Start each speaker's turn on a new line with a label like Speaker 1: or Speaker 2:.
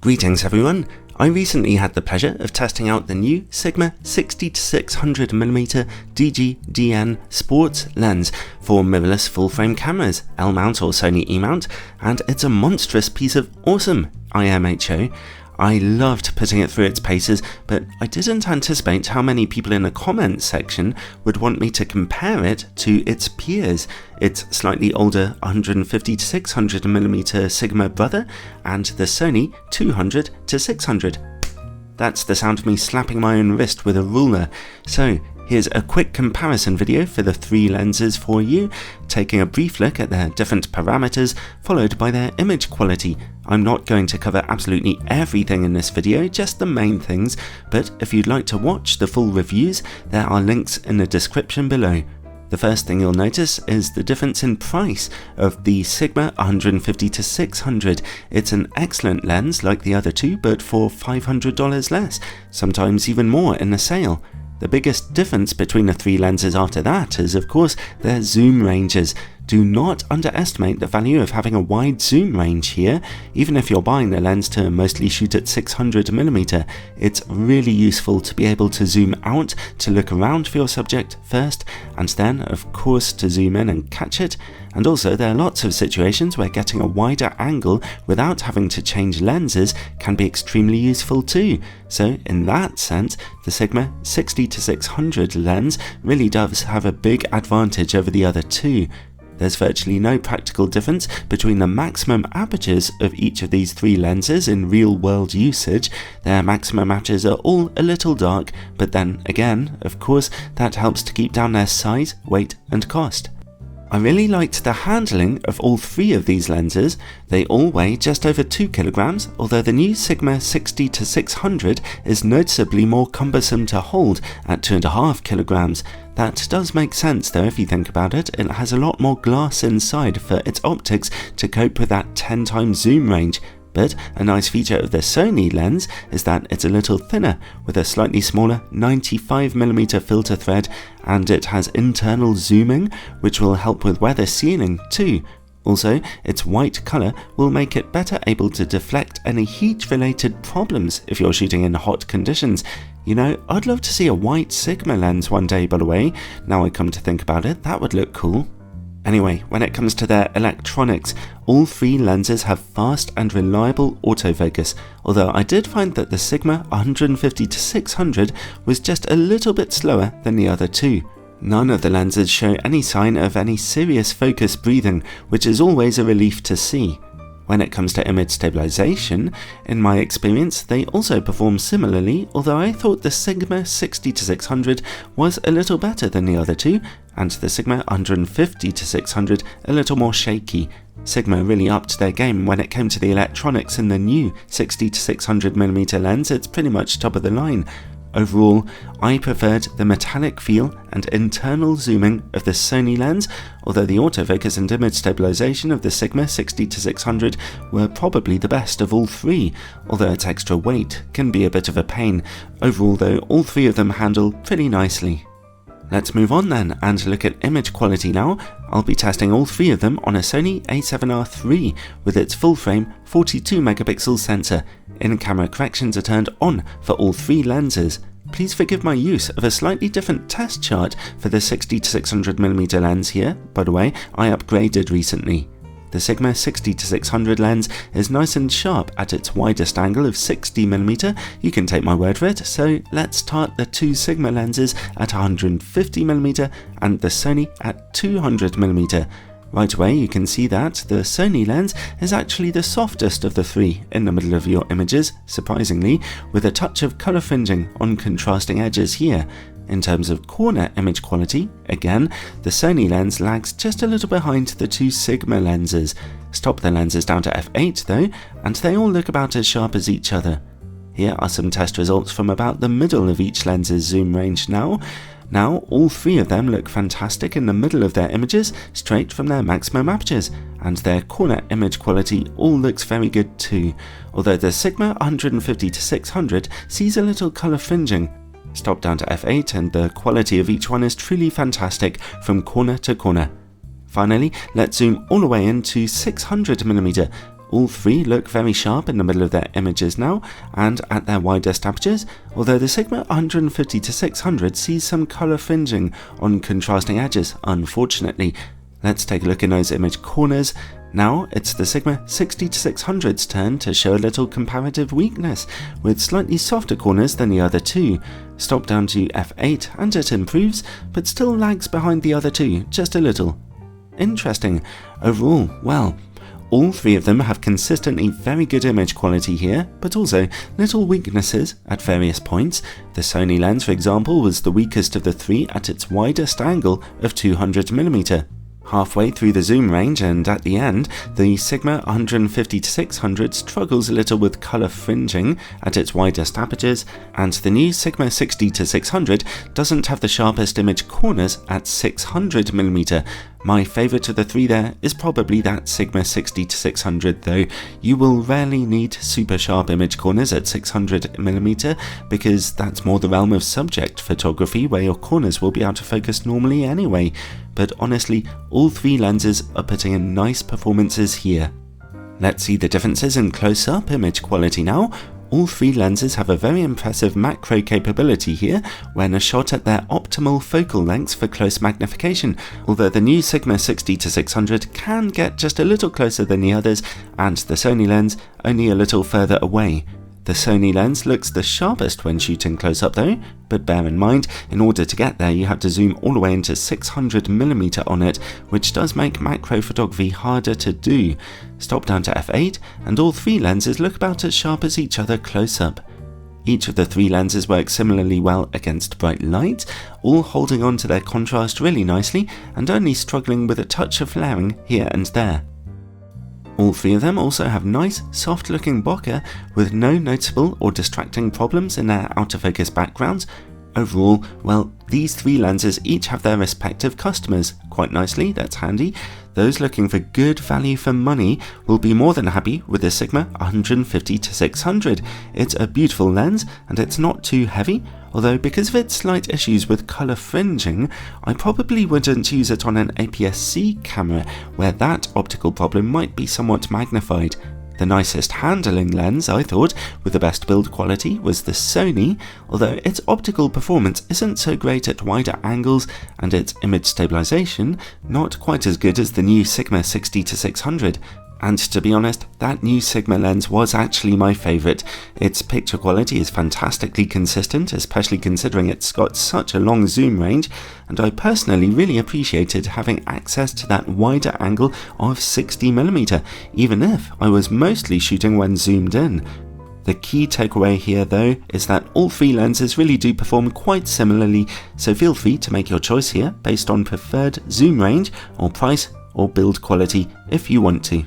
Speaker 1: Greetings everyone, I recently had the pleasure of testing out the new Sigma 60-600mm DG-DN sports lens for mirrorless full-frame cameras, L-mount or Sony E-mount, and it's a monstrous piece of awesome IMHO. I loved putting it through its paces, but I didn't anticipate how many people in the comments section would want me to compare it to its peers, its slightly older 150-600mm Sigma brother, and the Sony 200-600. That's the sound of me slapping my own wrist with a ruler. So here's a quick comparison video for the three lenses for you, taking a brief look at their different parameters, followed by their image quality. I'm not going to cover absolutely everything in this video, just the main things, but if you'd like to watch the full reviews, there are links in the description below. The first thing you'll notice is the difference in price of the Sigma 150-600. It's an excellent lens like the other two, but for $500 less, sometimes even more in the sale. The biggest difference between the three lenses after that is, of course, their zoom ranges. Do not underestimate the value of having a wide zoom range here. Even if you're buying the lens to mostly shoot at 600mm, it's really useful to be able to zoom out to look around for your subject first, and then, of course, to zoom in and catch it. And also, there are lots of situations where getting a wider angle without having to change lenses can be extremely useful too. So in that sense, the Sigma 60-600 lens really does have a big advantage over the other two. There's virtually no practical difference between the maximum apertures of each of these three lenses in real-world usage. Their maximum apertures are all a little dark, but then again, of course, that helps to keep down their size, weight and cost. I really liked the handling of all three of these lenses. They all weigh just over 2 kilograms, although the new Sigma 60-600 is noticeably more cumbersome to hold at 2.5 kilograms. That does make sense though if you think about it. It has a lot more glass inside for its optics to cope with that 10 times zoom range. But a nice feature of the Sony lens is that it's a little thinner with a slightly smaller 95mm filter thread, and it has internal zooming which will help with weather sealing too. Also, its white colour will make it better able to deflect any heat related problems if you're shooting in hot conditions. You know, I'd love to see a white Sigma lens one day, by the way. Now I come to think about it, that would look cool. Anyway, when it comes to their electronics, all three lenses have fast and reliable autofocus, although I did find that the Sigma 150-600 was just a little bit slower than the other two. None of the lenses show any sign of any serious focus breathing, which is always a relief to see. When it comes to image stabilization, in my experience, they also perform similarly, although I thought the Sigma 60-600 was a little better than the other two, and the Sigma 150-600 a little more shaky. Sigma really upped their game when it came to the electronics in the new 60-600mm lens. It's pretty much top of the line. Overall, I preferred the metallic feel and internal zooming of the Sony lens, although the autofocus and image stabilization of the Sigma 60-600 were probably the best of all three, although its extra weight can be a bit of a pain. Overall though, all three of them handle pretty nicely. Let's move on then and look at image quality now. I'll be testing all three of them on a Sony a7R III with its full-frame 42MP sensor. In-camera corrections are turned on for all three lenses. Please forgive my use of a slightly different test chart for the 60-600mm lens here. By the way, I upgraded recently. The Sigma 60-600 lens is nice and sharp at its widest angle of 60mm, you can take my word for it, so let's start the two Sigma lenses at 150mm and the Sony at 200mm. Right away you can see that the Sony lens is actually the softest of the three in the middle of your images, surprisingly, with a touch of colour fringing on contrasting edges here. In terms of corner image quality, again, the Sony lens lags just a little behind the two Sigma lenses. Stop the lenses down to f8 though, and they all look about as sharp as each other. Here are some test results from about the middle of each lens's zoom range now. Now, all three of them look fantastic in the middle of their images, straight from their maximum apertures, and their corner image quality all looks very good too, although the Sigma 150-600 sees a little colour fringing. Stop down to f8 and the quality of each one is truly fantastic from corner to corner. Finally, let's zoom all the way into 600mm. All three look very sharp in the middle of their images now and at their widest apertures, although the Sigma 150-600 sees some colour fringing on contrasting edges, unfortunately. Let's take a look in those image corners. Now it's the Sigma 60-600's turn to show a little comparative weakness, with slightly softer corners than the other two. Stop down to f8 and it improves, but still lags behind the other two just a little. Interesting. Overall, well, all three of them have consistently very good image quality here, but also little weaknesses at various points. The Sony lens, for example, was the weakest of the three at its widest angle of 200mm. Halfway through the zoom range and at the end, the Sigma 150-600 struggles a little with colour fringing at its widest apertures, and the new Sigma 60-600 doesn't have the sharpest image corners at 600mm. My favourite of the three there is probably that Sigma 60-600 though. You will rarely need super sharp image corners at 600mm because that's more the realm of subject photography where your corners will be out of focus normally anyway. But honestly, all three lenses are putting in nice performances here. Let's see the differences in close-up image quality now. All three lenses have a very impressive macro capability here when shot at their optimal focal lengths for close magnification, although the new Sigma 60-600 can get just a little closer than the others, and the Sony lens only a little further away. The Sony lens looks the sharpest when shooting close up though, but bear in mind, in order to get there you have to zoom all the way into 600mm on it, which does make macro photography harder to do. Stop down to f8 and all three lenses look about as sharp as each other close up. Each of the three lenses work similarly well against bright light, all holding on to their contrast really nicely and only struggling with a touch of flaring here and there. All three of them also have nice, soft-looking bokeh with no noticeable or distracting problems in their out-of-focus backgrounds. Overall, well, these three lenses each have their respective customers quite nicely, that's handy. Those looking for good value for money will be more than happy with the Sigma 150-600. It's a beautiful lens and it's not too heavy, although because of its slight issues with colour fringing, I probably wouldn't use it on an aps-c camera where that optical problem might be somewhat magnified. The nicest handling lens, I thought, with the best build quality was the Sony, although its optical performance isn't so great at wider angles and its image stabilisation not quite as good as the new Sigma 60-600. And to be honest, that new Sigma lens was actually my favourite. Its picture quality is fantastically consistent, especially considering it's got such a long zoom range, and I personally really appreciated having access to that wider angle of 60mm, even if I was mostly shooting when zoomed in. The key takeaway here though is that all three lenses really do perform quite similarly, so feel free to make your choice here based on preferred zoom range or price or build quality if you want to.